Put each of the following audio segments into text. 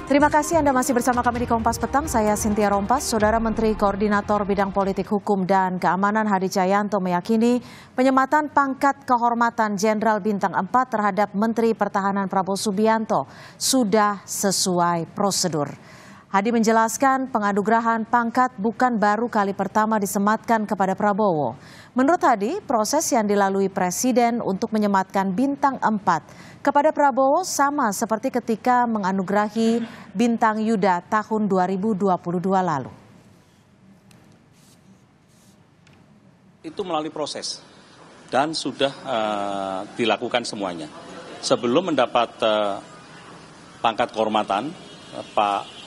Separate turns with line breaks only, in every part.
Terima kasih Anda masih bersama kami di Kompas Petang. Saya Cynthia Rompas. Saudara Menteri Koordinator Bidang Politik Hukum dan Keamanan Hadi Cahyanto meyakini penyematan pangkat kehormatan Jenderal Bintang 4 terhadap Menteri Pertahanan Prabowo Subianto sudah sesuai prosedur. Hadi menjelaskan penganugerahan pangkat bukan baru kali pertama disematkan kepada Prabowo. Menurut Hadi, proses yang dilalui Presiden untuk menyematkan Bintang 4 kepada Prabowo sama seperti ketika menganugerahi Bintang Yuda tahun 2022 lalu.
Itu melalui proses dan sudah dilakukan semuanya. Sebelum mendapat pangkat kehormatan, Pak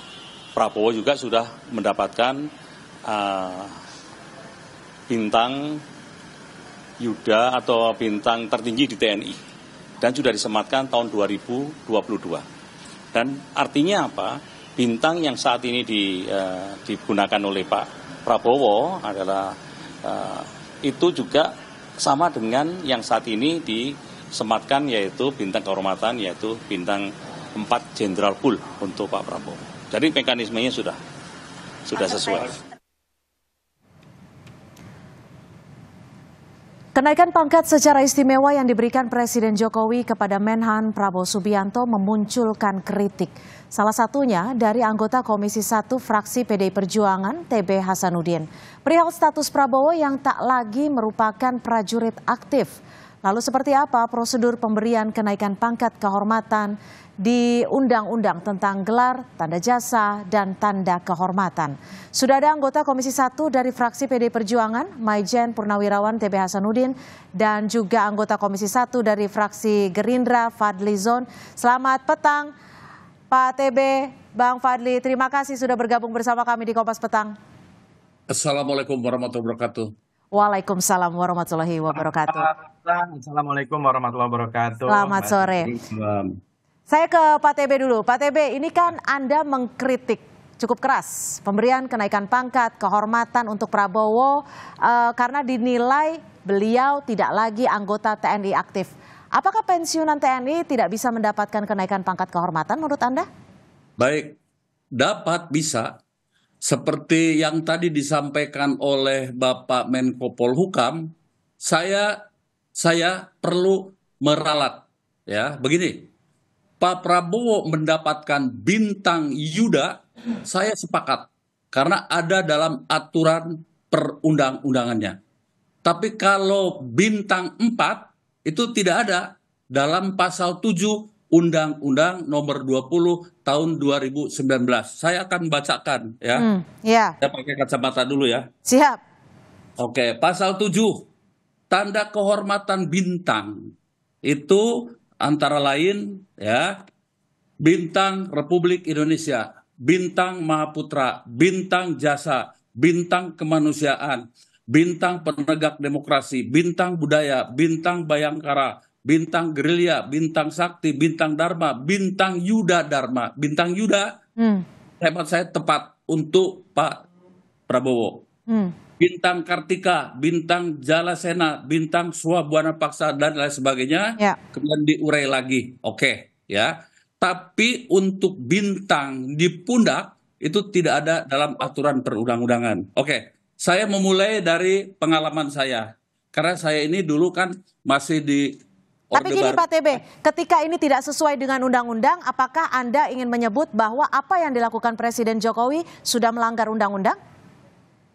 Prabowo juga sudah mendapatkan bintang Yuda atau bintang tertinggi di TNI dan sudah disematkan tahun 2022. Dan artinya apa? Bintang yang saat ini digunakan oleh Pak Prabowo adalah itu juga sama dengan yang saat ini disematkan, yaitu bintang kehormatan, yaitu bintang 4 Jenderal Bull untuk Pak Prabowo. Jadi mekanismenya sudah sesuai.
Kenaikan pangkat secara istimewa yang diberikan Presiden Jokowi kepada Menhan Prabowo Subianto memunculkan kritik. Salah satunya dari anggota Komisi 1 fraksi PDI Perjuangan, TB Hasanuddin. Perihal status Prabowo yang tak lagi merupakan prajurit aktif. Lalu seperti apa prosedur pemberian kenaikan pangkat kehormatan di Undang-Undang tentang gelar, tanda jasa, dan tanda kehormatan? Sudah ada anggota Komisi 1 dari fraksi PDI Perjuangan, Maijen Purnawirawan TB Hasanuddin, dan juga anggota Komisi 1 dari fraksi Gerindra, Fadli Zon. Selamat petang, Pak TB, Bang Fadli. Terima kasih sudah bergabung bersama kami di Kompas Petang.
Assalamualaikum warahmatullahi wabarakatuh.
Waalaikumsalam warahmatullahi wabarakatuh.
Assalamualaikum warahmatullahi wabarakatuh.
Selamat sore. Saya ke Pak TB dulu. Pak TB, ini kan Anda mengkritik cukup keras pemberian kenaikan pangkat kehormatan untuk Prabowo karena dinilai beliau tidak lagi anggota TNI aktif. Apakah pensiunan TNI tidak bisa mendapatkan kenaikan pangkat kehormatan menurut Anda?
Baik, dapat, bisa. Seperti yang tadi disampaikan oleh Bapak Menko Polhukam, saya perlu meralat. Ya, begini. Pak Prabowo mendapatkan bintang Yuda, saya sepakat. Karena ada dalam aturan perundang-undangannya. Tapi kalau bintang 4, itu tidak ada dalam pasal 7 Undang-Undang nomor 20 tahun 2019. Saya akan bacakan ya.
Ya.
Saya pakai kacamata dulu ya.
Siap.
Oke, pasal 7. Tanda kehormatan bintang itu antara lain ya, bintang Republik Indonesia, bintang Mahaputra, bintang jasa, bintang kemanusiaan, bintang penegak demokrasi, bintang budaya, bintang bayangkara, bintang gerilya, bintang sakti, bintang dharma, bintang Yuda Dharma. Bintang Yuda, hemat saya tepat untuk Pak Prabowo. Bintang Kartika, bintang Jalasena, bintang Swabwana Paksa, dan lain sebagainya. Ya. Kemudian diurai lagi. Oke, ya. Tapi untuk bintang di pundak, itu tidak ada dalam aturan perundang-undangan. Oke, saya memulai dari pengalaman saya. Karena saya ini dulu kan masih di
Tapi gini Pak TB, ketika ini tidak sesuai dengan undang-undang, apakah Anda ingin menyebut bahwa apa yang dilakukan Presiden Jokowi sudah melanggar undang-undang?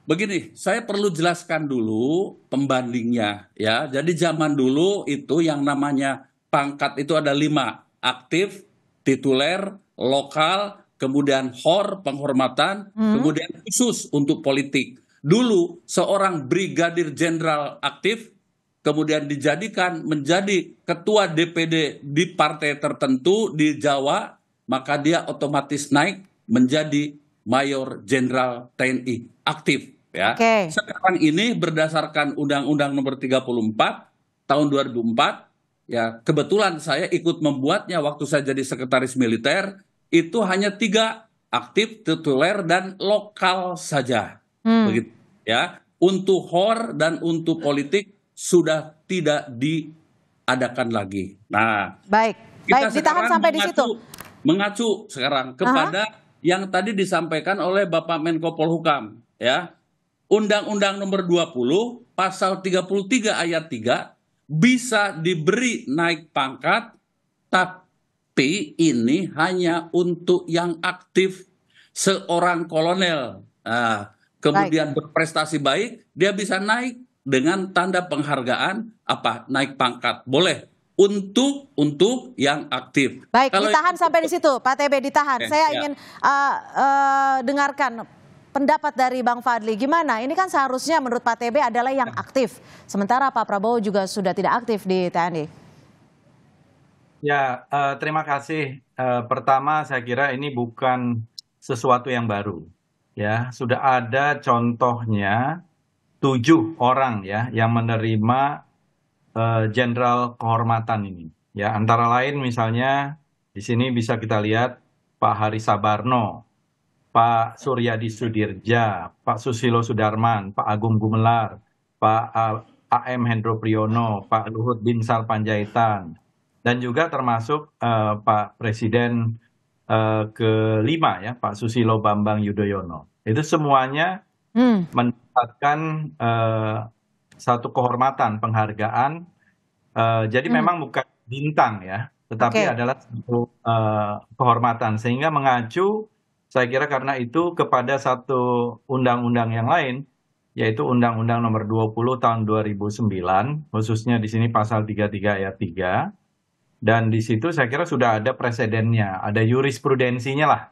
Begini, saya perlu jelaskan dulu pembandingnya ya. Jadi zaman dulu itu yang namanya pangkat itu ada 5, aktif, tituler, lokal, kemudian HOR, penghormatan, kemudian khusus untuk politik. Dulu seorang brigadir jenderal aktif kemudian dijadikan menjadi ketua DPD di partai tertentu di Jawa, maka dia otomatis naik menjadi mayor jenderal TNI aktif. Ya. Sekarang ini berdasarkan Undang-Undang nomor 34 tahun 2004, ya kebetulan saya ikut membuatnya waktu saya jadi sekretaris militer, itu hanya 3, aktif, tituler, dan lokal saja. Begitu, ya. Untuk HOR dan untuk politik sudah tidak diadakan lagi. Nah,
baik, ditahan sampai di situ.
mengacu sekarang kepada yang tadi disampaikan oleh Bapak Menko Polhukam, ya. Undang-Undang Nomor 20 Pasal 33 Ayat 3 bisa diberi naik pangkat, tapi ini hanya untuk yang aktif. Seorang kolonel, kemudian berprestasi baik, dia bisa naik dengan tanda penghargaan naik pangkat, boleh untuk yang aktif.
Baik, ditahan sampai di situ, Pak TB, ditahan. Saya ingin dengarkan pendapat dari Bang Fadli. Gimana? Ini kan seharusnya menurut Pak TB adalah yang aktif, sementara Pak Prabowo juga sudah tidak aktif di TNI.
Ya, terima kasih. Pertama, saya kira ini bukan sesuatu yang baru. Ya, sudah ada contohnya 7 orang ya yang menerima jenderal kehormatan ini. Ya, antara lain misalnya di sini bisa kita lihat Pak Hari Sabarno, Pak Suryadi Sudirja, Pak Susilo Sudarman, Pak Agung Gumelar, Pak AM Hendro Priyono, Pak Luhut Binsar Panjaitan, dan juga termasuk Pak Presiden kelima ya, Pak Susilo Bambang Yudhoyono. Itu semuanya mendapatkan satu kehormatan, penghargaan. Jadi memang bukan bintang ya, tetapi adalah satu kehormatan. Sehingga mengacu, saya kira karena itu kepada satu undang-undang yang lain, yaitu Undang-Undang Nomor 20 Tahun 2009, khususnya di sini Pasal 33 Ayat 3. Dan di situ saya kira sudah ada presidennya, ada jurisprudensinya lah.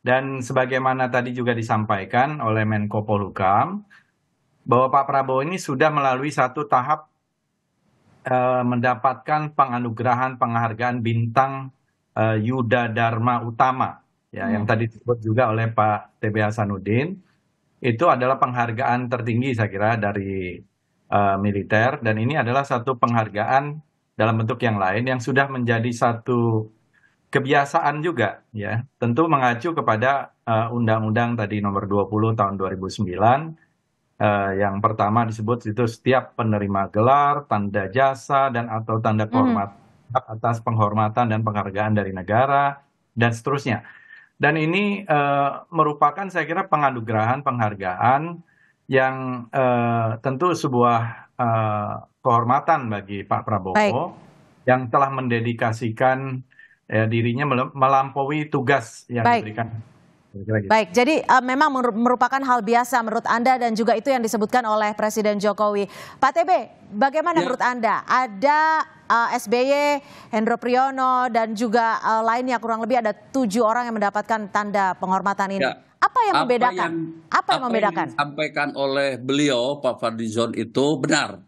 Dan sebagaimana tadi juga disampaikan oleh Menko Polhukam, bahwa Pak Prabowo ini sudah melalui satu tahap mendapatkan penganugerahan penghargaan bintang Yuda Dharma Utama, ya, yang tadi disebut juga oleh Pak TB Hasanuddin. Itu adalah penghargaan tertinggi saya kira dari militer, dan ini adalah satu penghargaan dalam bentuk yang lain yang sudah menjadi satu kebiasaan juga ya, tentu mengacu kepada Undang-Undang tadi Nomor 20 Tahun 2009 yang pertama disebut itu setiap penerima gelar, tanda jasa dan atau tanda kehormatan atas penghormatan dan penghargaan dari negara dan seterusnya. Dan ini merupakan saya kira penganugerahan penghargaan yang tentu sebuah kehormatan bagi Pak Prabowo yang telah mendedikasikan dirinya melampaui tugas yang diberikan.
Baik, jadi memang merupakan hal biasa menurut Anda dan juga itu yang disebutkan oleh Presiden Jokowi. Pak TB, bagaimana menurut Anda? Ada SBY, Hendro Priyono dan juga lainnya, kurang lebih ada 7 orang yang mendapatkan tanda penghormatan ini. Apa yang membedakan? Apa yang membedakan?
Yang disampaikan oleh beliau, Pak Fadlizon, itu benar.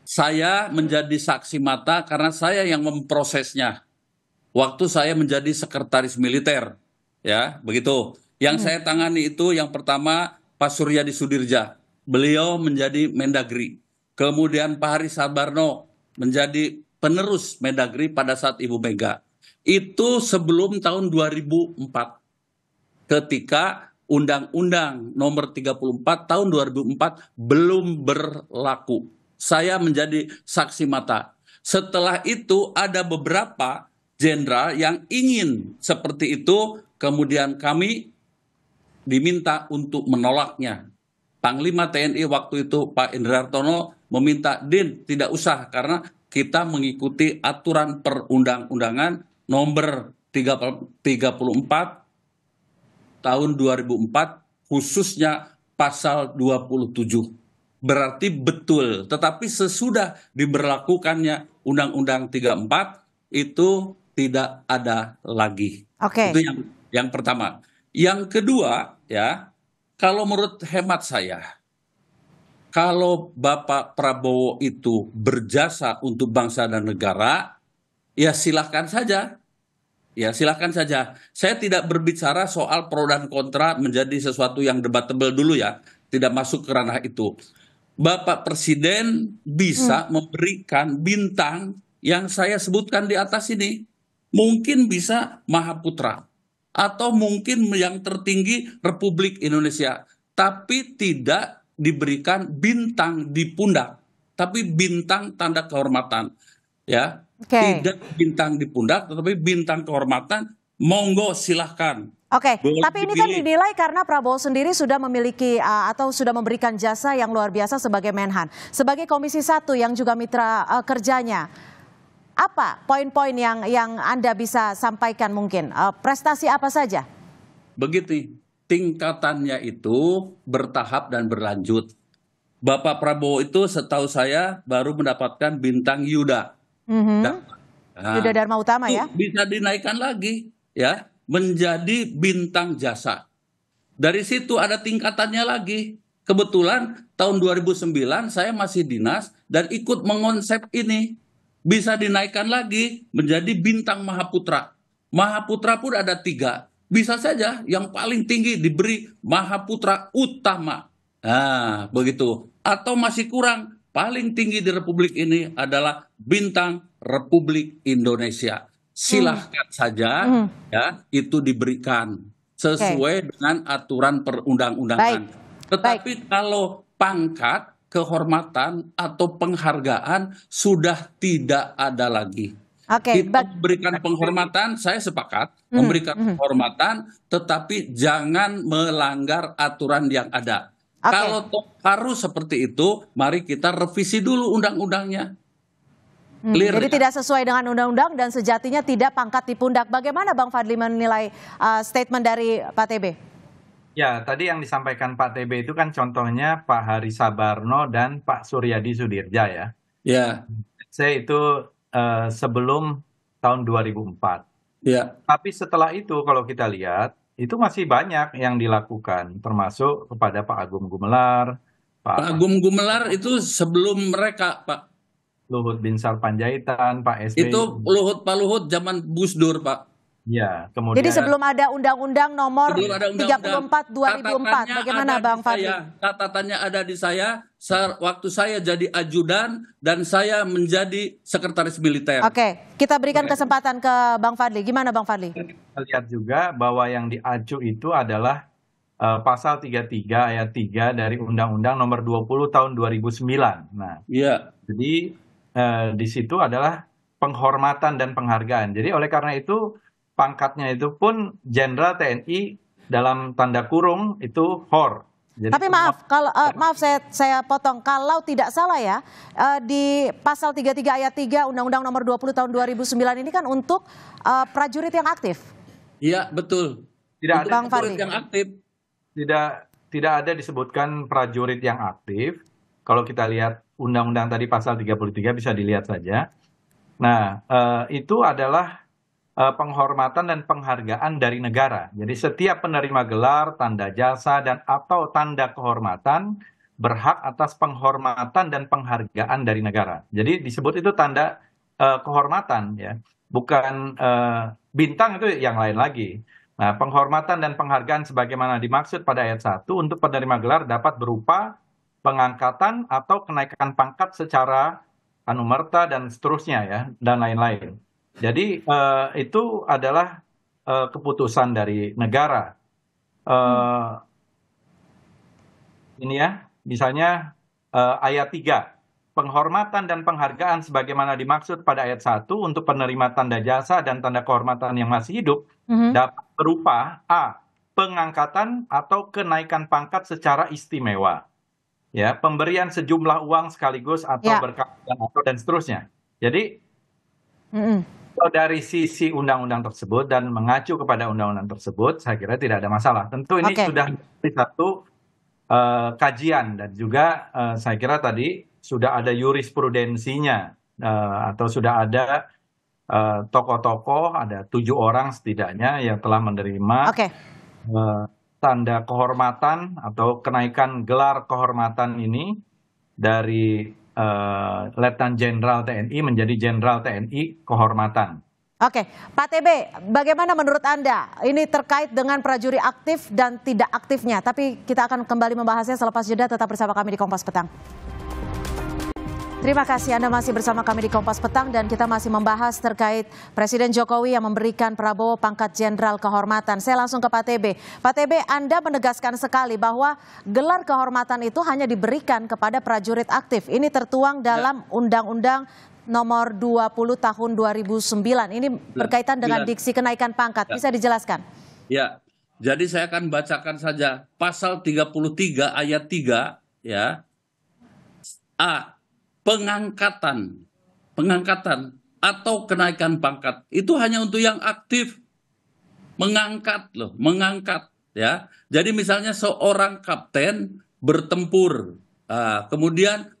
Saya menjadi saksi mata karena saya yang memprosesnya. Waktu saya menjadi sekretaris militer, ya begitu. Yang saya tangani itu yang pertama Pak Suryadi Sudirja, beliau menjadi Mendagri. Kemudian Pak Hari Sabarno menjadi penerus Mendagri pada saat Ibu Mega. Itu sebelum tahun 2004. Ketika Undang-Undang Nomor 34 Tahun 2004 belum berlaku. Saya menjadi saksi mata. Setelah itu ada beberapa jenderal yang ingin seperti itu, kemudian kami diminta untuk menolaknya. Panglima TNI waktu itu Pak Indra Hartono meminta, Din tidak usah karena kita mengikuti aturan perundang-undangan nomor 34 tahun 2004 khususnya pasal 27. Berarti betul, tetapi sesudah diberlakukannya Undang-Undang 34 itu tidak ada lagi. Itu yang pertama. Yang kedua, ya, kalau menurut hemat saya, kalau Bapak Prabowo itu berjasa untuk bangsa dan negara, ya silahkan saja. Ya silahkan saja. Saya tidak berbicara soal pro dan kontra menjadi sesuatu yang debatable dulu ya. Tidak masuk ke ranah itu. Bapak Presiden bisa memberikan bintang yang saya sebutkan di atas ini. Mungkin bisa Mahaputra. Atau mungkin yang tertinggi Republik Indonesia. Tapi tidak diberikan bintang di pundak. Tapi bintang tanda kehormatan. ya.
Oke.
Tidak bintang di pundak, tetapi bintang kehormatan. Monggo silahkan.
Oke,
Boleh
tapi ini kan
dipilih.
dinilai karena Prabowo sendiri sudah memiliki atau sudah memberikan jasa yang luar biasa sebagai Menhan. Sebagai Komisi 1 yang juga mitra kerjanya, apa poin-poin yang Anda bisa sampaikan mungkin? Prestasi apa saja?
Begini, tingkatannya itu bertahap dan berlanjut. Bapak Prabowo itu setahu saya baru mendapatkan bintang Yuda. Nah,
Yuda Dharma Utama
itu
ya?
bisa dinaikkan lagi ya menjadi bintang jasa. Dari situ ada tingkatannya lagi. Kebetulan tahun 2009 saya masih dinas dan ikut mengonsep ini. Bisa dinaikkan lagi menjadi bintang Mahaputra. Mahaputra pun ada 3. Bisa saja yang paling tinggi diberi Mahaputra Utama. Nah, begitu. Atau masih kurang, paling tinggi di Republik ini adalah bintang Republik Indonesia. Silahkan saja ya itu diberikan sesuai dengan aturan perundang-undangan. Tetapi kalau pangkat, kehormatan atau penghargaan sudah tidak ada lagi. Kita memberikan penghormatan, saya sepakat memberikan penghormatan, tetapi jangan melanggar aturan yang ada. Kalau harus seperti itu, mari kita revisi dulu undang-undangnya.
Jadi tidak sesuai dengan undang-undang dan sejatinya tidak pangkat di pundak. Bagaimana Bang Fadli menilai statement dari Pak TB?
Ya, tadi yang disampaikan Pak TB itu kan contohnya Pak Hari Sabarno dan Pak Suryadi Sudirja ya.
Ya.
Saya itu sebelum tahun 2004.
Ya.
Tapi setelah itu kalau kita lihat, itu masih banyak yang dilakukan, termasuk kepada Pak Agung Gumelar.
Pak Agung Gumelar itu sebelum mereka, Pak.
Luhut Binsar Panjaitan, Pak SBY.
Itu Pak Luhut zaman Gus Dur, Pak.
Ya, kemudian.
Jadi sebelum ada Undang-Undang Nomor 34 2004, bagaimana Bang Fadli?
Catatannya ada di saya waktu saya jadi ajudan dan saya menjadi sekretaris militer.
Oke, kita berikan kesempatan ke Bang Fadli. Gimana Bang Fadli?
Kita lihat juga bahwa yang diacu itu adalah pasal 33 ayat 3 dari Undang-Undang Nomor 20 tahun 2009. Nah,
iya.
Jadi di situ adalah penghormatan dan penghargaan. Jadi oleh karena itu pangkatnya itu pun Jenderal TNI dalam tanda kurung itu HOR. Jadi
tapi maaf, kalau maaf saya potong. Kalau tidak salah ya, di pasal 33 ayat 3 Undang-Undang Nomor 20 tahun 2009 ini kan untuk prajurit yang aktif.
Iya, betul.
Tidak ada
Bang Fadli
yang aktif.
Tidak ada disebutkan prajurit yang aktif. Kalau kita lihat undang-undang tadi pasal 33 bisa dilihat saja. Nah, itu adalah penghormatan dan penghargaan dari negara. Jadi setiap penerima gelar, tanda jasa, dan atau tanda kehormatan berhak atas penghormatan dan penghargaan dari negara. Jadi disebut itu tanda kehormatan ya, bukan bintang, itu yang lain lagi. Nah, penghormatan dan penghargaan sebagaimana dimaksud pada ayat 1 untuk penerima gelar dapat berupa pengangkatan atau kenaikan pangkat secara anumerta dan seterusnya ya, dan lain-lain. Jadi itu adalah keputusan dari negara. Ini ya, misalnya ayat 3. Penghormatan dan penghargaan sebagaimana dimaksud pada ayat 1 untuk penerima tanda jasa dan tanda kehormatan yang masih hidup dapat berupa A. Pengangkatan atau kenaikan pangkat secara istimewa. Ya, pemberian sejumlah uang sekaligus atau berkat dan seterusnya. Jadi dari sisi undang-undang tersebut dan mengacu kepada undang-undang tersebut, saya kira tidak ada masalah. Tentu ini sudah satu kajian dan juga saya kira tadi sudah ada jurisprudensinya atau sudah ada tokoh-tokoh, ada 7 orang setidaknya yang telah menerima tanda kehormatan atau kenaikan gelar kehormatan ini dari Letnan Jenderal TNI menjadi Jenderal TNI kehormatan.
Oke, Pak TB, bagaimana menurut Anda ini terkait dengan prajurit aktif dan tidak aktifnya? Tapi kita akan kembali membahasnya selepas jeda. Tetap bersama kami di Kompas Petang. Terima kasih Anda masih bersama kami di Kompas Petang dan kita masih membahas terkait Presiden Jokowi yang memberikan Prabowo pangkat Jenderal Kehormatan. Saya langsung ke Pak TB. Pak TB, Anda menegaskan sekali bahwa gelar kehormatan itu hanya diberikan kepada prajurit aktif. Ini tertuang dalam Undang-Undang nomor 20 tahun 2009. Ini berkaitan dengan diksi kenaikan pangkat. Bisa dijelaskan?
Ya, jadi saya akan bacakan saja pasal 33 ayat 3 ya. A. Pengangkatan atau kenaikan pangkat itu hanya untuk yang aktif. Mengangkat ya. Jadi misalnya seorang kapten bertempur, kemudian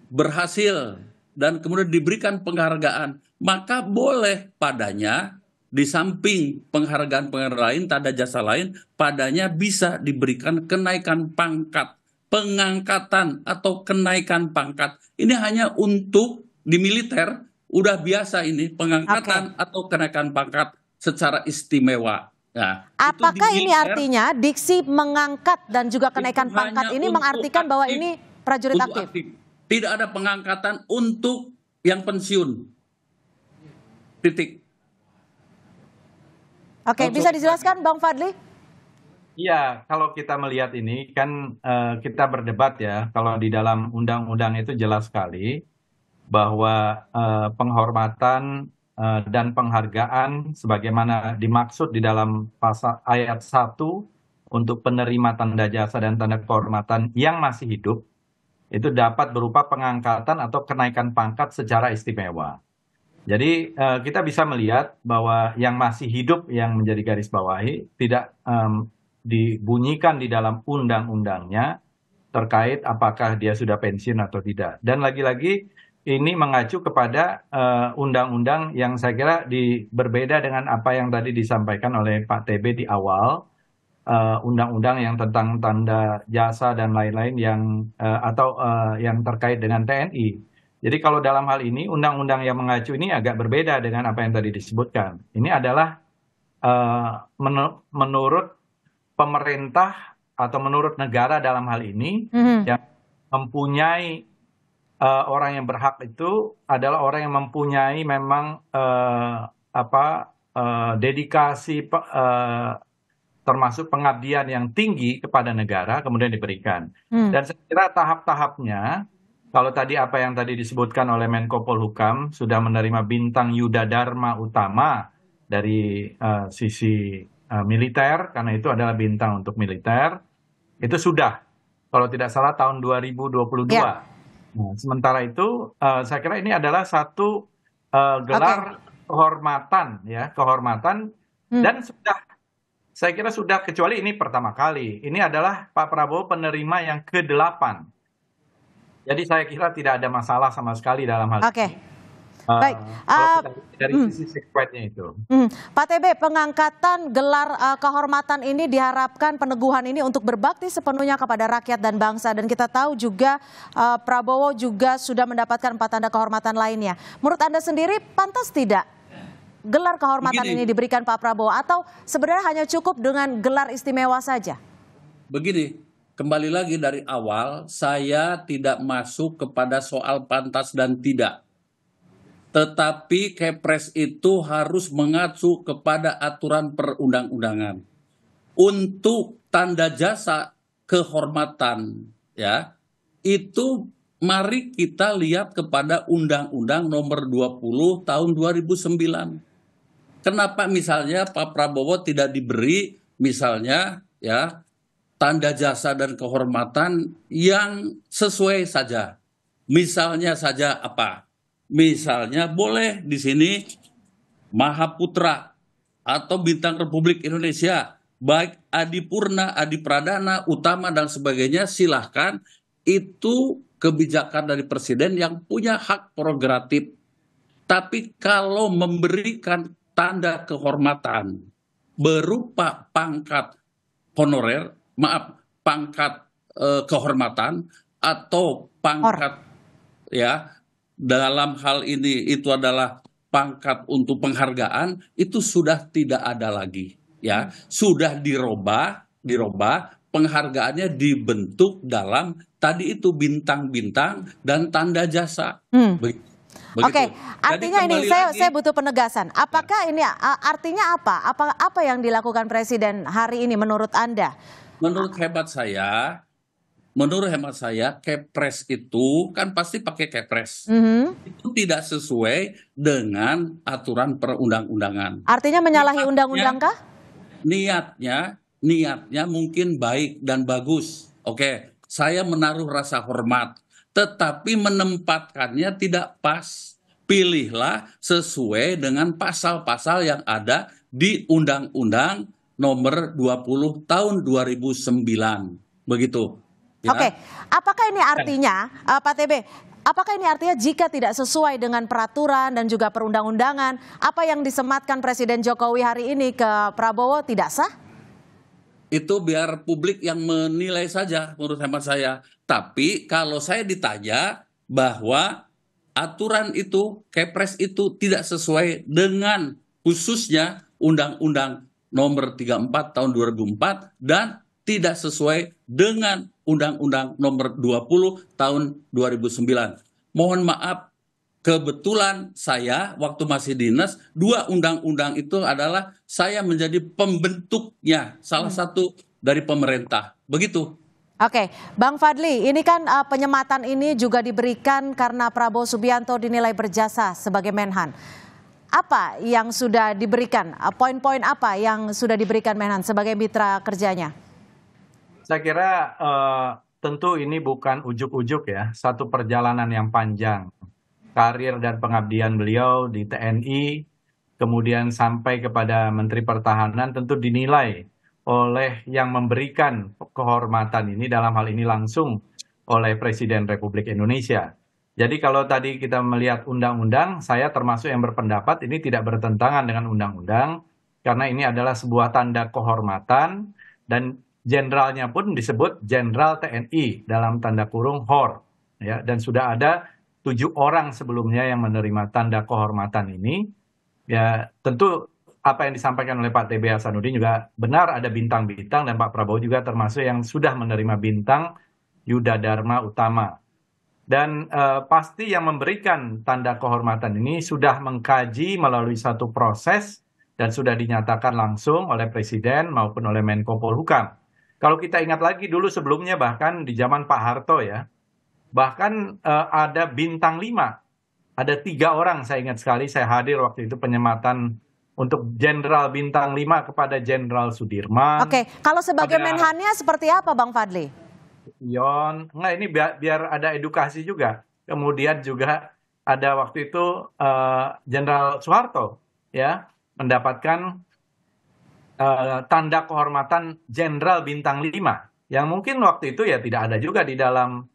berhasil dan kemudian diberikan penghargaan, maka boleh padanya di samping penghargaan lain, tanda jasa lain, padanya bisa diberikan kenaikan pangkat, pengangkatan atau kenaikan pangkat. Ini hanya untuk di militer, udah biasa ini pengangkatan atau kenaikan pangkat secara istimewa. Nah,
apakah ini artinya diksi mengangkat dan juga kenaikan pangkat ini mengartikan bahwa ini prajurit aktif?
Tidak ada pengangkatan untuk yang pensiun. Titik.
Oke, bisa dijelaskan Bang Fadli?
Iya, kalau kita melihat ini kan kita berdebat ya, kalau di dalam undang-undang itu jelas sekali bahwa penghormatan dan penghargaan sebagaimana dimaksud di dalam pasal ayat 1 untuk penerima tanda jasa dan tanda kehormatan yang masih hidup itu dapat berupa pengangkatan atau kenaikan pangkat secara istimewa. Jadi kita bisa melihat bahwa yang masih hidup yang menjadi garis bawahi tidak dibunyikan di dalam undang-undangnya terkait apakah dia sudah pensiun atau tidak. Dan lagi-lagi ini mengacu kepada undang-undang yang saya kira berbeda dengan apa yang tadi disampaikan oleh Pak TB di awal, undang-undang yang tentang tanda jasa dan lain-lain yang yang terkait dengan TNI. Jadi kalau dalam hal ini undang-undang yang mengacu ini agak berbeda dengan apa yang tadi disebutkan. Ini adalah menurut pemerintah atau menurut negara dalam hal ini yang mempunyai orang yang berhak itu adalah orang yang mempunyai memang dedikasi termasuk pengabdian yang tinggi kepada negara kemudian diberikan. Dan saya kira tahap-tahapnya kalau tadi apa yang tadi disebutkan oleh Menko Polhukam sudah menerima bintang Yuda Dharma Utama dari sisi militer karena itu adalah bintang untuk militer. Itu sudah kalau tidak salah tahun 2022. Nah, sementara itu saya kira ini adalah satu gelar kehormatan ya, kehormatan dan saya kira sudah kecuali ini pertama kali. Ini adalah Pak Prabowo penerima yang ke-8. Jadi saya kira tidak ada masalah sama sekali dalam hal ini.
Baik.
Dari sisi sekretnya itu.
Pak TB, pengangkatan gelar kehormatan ini diharapkan peneguhan ini untuk berbakti sepenuhnya kepada rakyat dan bangsa. Dan kita tahu juga Prabowo juga sudah mendapatkan 4 tanda kehormatan lainnya. Menurut Anda sendiri pantas tidak gelar kehormatan ini diberikan Pak Prabowo atau sebenarnya hanya cukup dengan gelar istimewa saja?
Begini, kembali lagi dari awal saya tidak masuk kepada soal pantas dan tidak. Tetapi Kepres itu harus mengacu kepada aturan perundang-undangan. Untuk tanda jasa kehormatan ya, itu mari kita lihat kepada Undang-Undang Nomor 20 Tahun 2009. Kenapa misalnya Pak Prabowo tidak diberi misalnya ya tanda jasa dan kehormatan yang sesuai saja. Misalnya saja apa? Misalnya boleh di sini Mahaputra atau Bintang Republik Indonesia, baik Adipurna, Adipradana, Utama dan sebagainya, silahkan. Itu kebijakan dari presiden yang punya hak prerogatif. Tapi kalau memberikan tanda kehormatan berupa pangkat honorer, pangkat kehormatan atau pangkat ya, dalam hal ini itu adalah pangkat untuk penghargaan, itu sudah tidak ada lagi ya, sudah dirubah penghargaannya dibentuk dalam tadi itu bintang-bintang dan tanda jasa.
Oke, artinya ini saya butuh penegasan. Apakah ini artinya apa? Apa yang dilakukan Presiden hari ini menurut Anda?
Menurut hemat saya menurut hemat saya, Kepres itu kan pasti pakai Kepres. Itu tidak sesuai dengan aturan perundang-undangan.
Artinya menyalahi undang-undang kah?
Niatnya mungkin baik dan bagus. Oke, saya menaruh rasa hormat, tetapi menempatkannya tidak pas. Pilihlah sesuai dengan pasal-pasal yang ada di Undang-Undang Nomor 20 Tahun 2009. Begitu. Ya.
Oke, apakah ini artinya, Pak TB, apakah ini artinya jika tidak sesuai dengan peraturan dan juga perundang-undangan, apa yang disematkan Presiden Jokowi hari ini ke Prabowo tidak sah?
Itu biar publik yang menilai saja menurut hemat saya. Tapi kalau saya ditanya bahwa aturan itu, Kepres itu tidak sesuai dengan khususnya Undang-Undang Nomor 34 Tahun 2004 dan tidak sesuai dengan Undang-Undang Nomor 20 Tahun 2009. Mohon maaf, kebetulan saya waktu masih dinas, 2 undang-undang itu adalah saya menjadi pembentuknya, salah satu dari pemerintah. Begitu.
Oke, Bang Fadli, ini kan penyematan ini juga diberikan karena Prabowo Subianto dinilai berjasa sebagai Menhan. Apa yang sudah diberikan? Poin-poin apa yang sudah diberikan Menhan sebagai mitra kerjanya?
Saya kira tentu ini bukan ujuk-ujuk ya, satu perjalanan yang panjang. Karir dan pengabdian beliau di TNI, kemudian sampai kepada Menteri Pertahanan tentu dinilai oleh yang memberikan kehormatan ini, dalam hal ini langsung oleh Presiden Republik Indonesia. Jadi kalau tadi kita melihat undang-undang, saya termasuk yang berpendapat ini tidak bertentangan dengan undang-undang, karena ini adalah sebuah tanda kehormatan, dan jenderalnya pun disebut Jenderal TNI dalam tanda kurung HOR, ya, dan sudah ada 7 orang sebelumnya yang menerima tanda kehormatan ini. Ya, tentu apa yang disampaikan oleh Pak TB Hasanuddin juga benar, ada bintang-bintang, dan Pak Prabowo juga termasuk yang sudah menerima bintang Yuda Dharma Utama. Dan pasti yang memberikan tanda kehormatan ini sudah mengkaji melalui satu proses dan sudah dinyatakan langsung oleh Presiden maupun oleh Menko Polhukam. Kalau kita ingat lagi dulu sebelumnya, bahkan di zaman Pak Harto ya, bahkan ada bintang 5. Ada 3 orang, saya ingat sekali, saya hadir waktu itu penyematan untuk Jenderal bintang 5 kepada Jenderal Sudirman.
Oke, kalau sebagai Menhannya seperti apa Bang Fadli?
Enggak, ini biar ada edukasi juga. Kemudian juga ada waktu itu Jenderal Soeharto ya mendapatkan tanda kehormatan Jenderal bintang 5 yang mungkin waktu itu ya tidak ada juga di dalam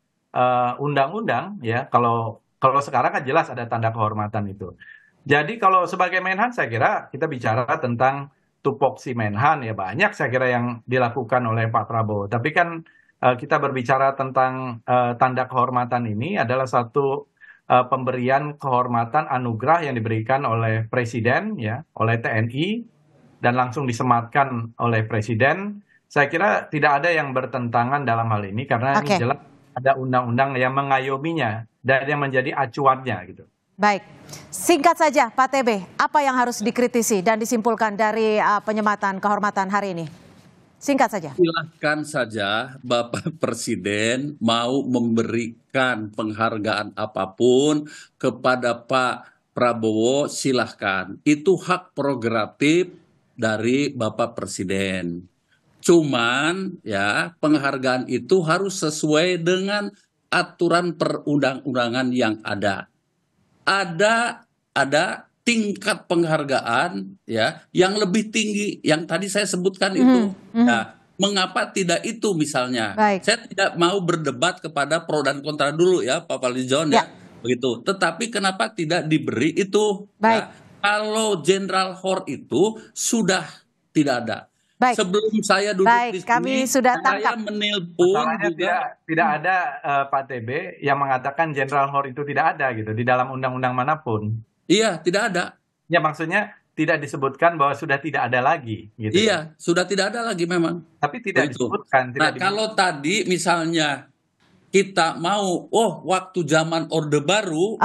undang-undang ya. Kalau sekarang kan jelas ada tanda kehormatan itu. Jadi kalau sebagai Menhan saya kira kita bicara tentang tupoksi Menhan ya, banyak saya kira yang dilakukan oleh Pak Prabowo. Tapi kan kita berbicara tentang tanda kehormatan ini adalah satu pemberian kehormatan anugerah yang diberikan oleh Presiden ya, oleh TNI, dan langsung disematkan oleh Presiden. Saya kira tidak ada yang bertentangan dalam hal ini, karena ini jelas ada undang-undang yang mengayominya dan yang menjadi acuannya gitu.
Baik, singkat saja Pak TB, apa yang harus dikritisi dan disimpulkan dari penyematan kehormatan hari ini? Singkat saja.
Silahkan saja Bapak Presiden mau memberikan penghargaan apapun kepada Pak Prabowo, silahkan. Itu hak prerogatif dari Bapak Presiden. Cuman ya penghargaan itu harus sesuai dengan aturan perundang-undangan yang ada. Ada tingkat penghargaan ya yang lebih tinggi yang tadi saya sebutkan itu. Nah, mengapa tidak itu misalnya?
Baik.
Saya tidak mau berdebat kepada pro dan kontra dulu ya Pak Fadlizon ya. Begitu. Tetapi kenapa tidak diberi itu?
Baik.
Ya, kalau Jenderal HOR itu sudah tidak ada.
Baik.
Sebelum saya duduk di sini,
kami sudah
saya menelpon juga.
Tidak ada Pak TB yang mengatakan Jenderal HOR itu tidak ada gitu di dalam undang-undang manapun.
Iya, tidak ada.
Ya maksudnya tidak disebutkan bahwa sudah tidak ada lagi gitu.
Iya, sudah tidak ada lagi memang.
Tapi tidak disebutkan.
Kalau tadi misalnya kita mau, waktu zaman Orde Baru,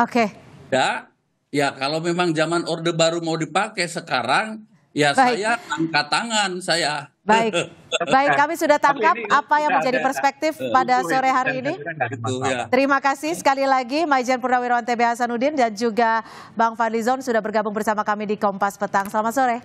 ya kalau memang zaman Orde Baru mau dipakai sekarang, ya baik. Saya angkat tangan saya.
Baik, baik, kami sudah tangkap
ini
apa yang
tidak
menjadi
ada-
perspektif pada
Itu
sore hari
dan
ini.
saya kira nggak ada
Itu
masalah.
ya.
Terima kasih sekali lagi Maijen Purnawirawan TB Hasanuddin dan juga Bang Fadlizon sudah bergabung bersama kami di Kompas Petang. Selamat sore.